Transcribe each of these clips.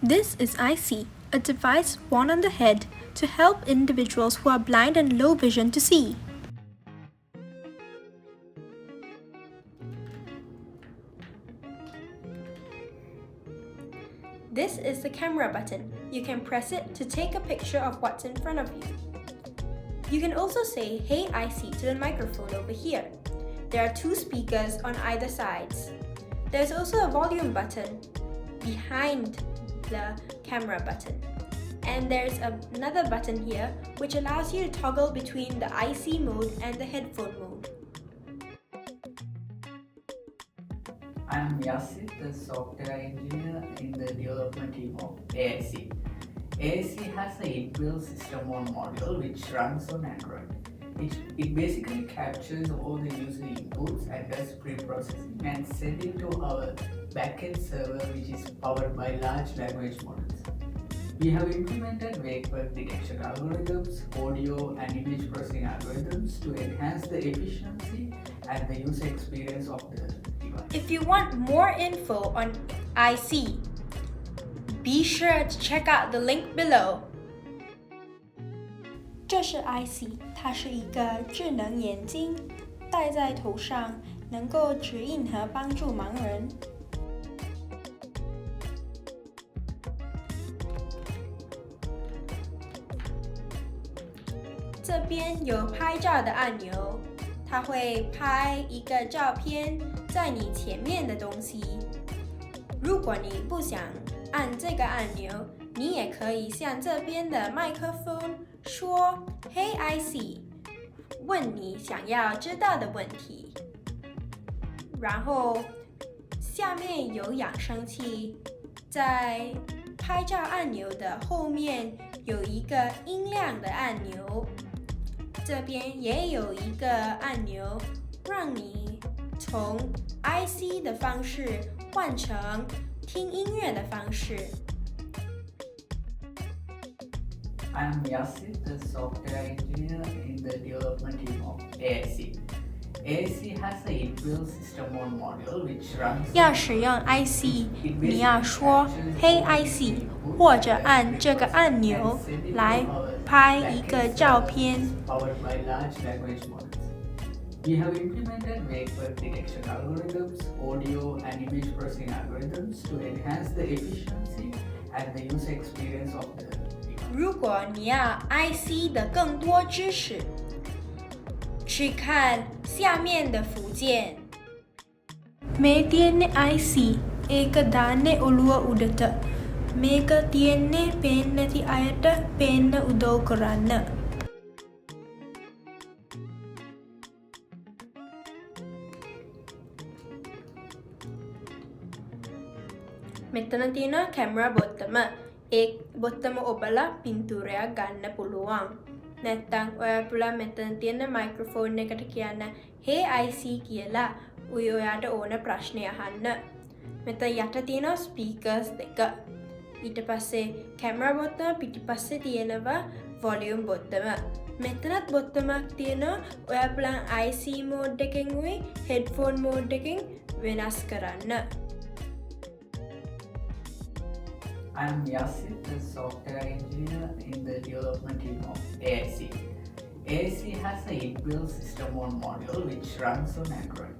This is IC, a device worn on the head to help individuals who are blind and low vision to see. This is the camera button. You can press it to take a picture of what's in front of you. You can also say, "Hey IC" to the microphone over here. There are two speakers on either sides. There's also a volume button behind the camera button. And there's another button here which allows you to toggle between the IC mode and the headphone mode. I am Yasit, the software engineer in the development team of AIC. AIC has an inbuilt system on module which runs on Android. It basically captures all the user inputs and does pre-processing and sends it to our backend server which is powered by large language models. We have implemented wake word detection algorithms, audio and image processing algorithms to enhance the efficiency and the user experience of the device. If you want more info on IC, be sure to check out the link below. 这是 IC， 它是一个智能眼镜，戴在头上，能够指引和帮助盲人。这边有拍照的按钮，它会拍一个照片在你前面的东西。如果你不想按这个按钮，你也可以向这边的麦克风说 "Hey IC"， 问你想要知道的问题。然后下面有扬声器，在拍照按钮的后面有一个音量的按钮，这边也有一个按钮，让你从 IC 的方式换成听音乐的方式。I am Yasit, the software engineer in the development team of AIC. AIC has an inbuilt system on module which runs. 要使用 IC， 你要说 "Hey IC" 或者按这个按钮来拍一个照片。Powered by large language models. We have implemented wake word detection algorithms, audio and image processing algorithms to enhance the efficiency and the user experience of the device. 如果你要 IC 的更多知识，去看下面的附件。May tiene IC, eka dane ulua udata. Meka tiene pena ti ayata pena udo korana. Mettana tiene camera botama. Botama obala pintura ganna peluang. Netang oya pula mettana tiene microphone ne kata කියන්න "Hey IC" කියලා ඔයාට ඕන ප්‍රශ්නය අහන්න. මෙතන යට තියෙනවා speakers දෙක. ඊට පස්සේ කැමරා බොත්තම පිටිපස්සේ තියෙනවා වොලියුම් බොත්තම. මෙතනත් බොත්තමක් තියෙනවා. ඔයා පුළුවන් IC මෝඩ් එකෙන් උයි හෙඩ්ෆෝන් මෝඩ් එකෙන් වෙනස් කරන්න. I am Yasit, the software engineer in the development team of AIC. AIC has an inbuilt system on module which runs on Android.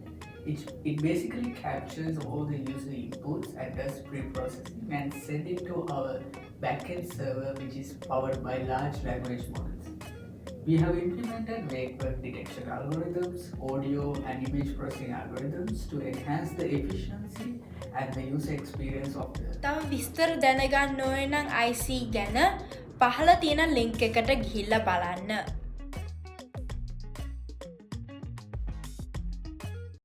It basically captures all the user inputs and does pre-processing and sends it to our backend server which is powered by large language models. We have implemented wake word detection algorithms, audio and image processing algorithms to enhance the efficiency and the user experience of the. තව විස්තර දැනගන්න ඕන නම් IC ගැන පහළ තියෙන link එකට ගිහිල්ලා බලන්න.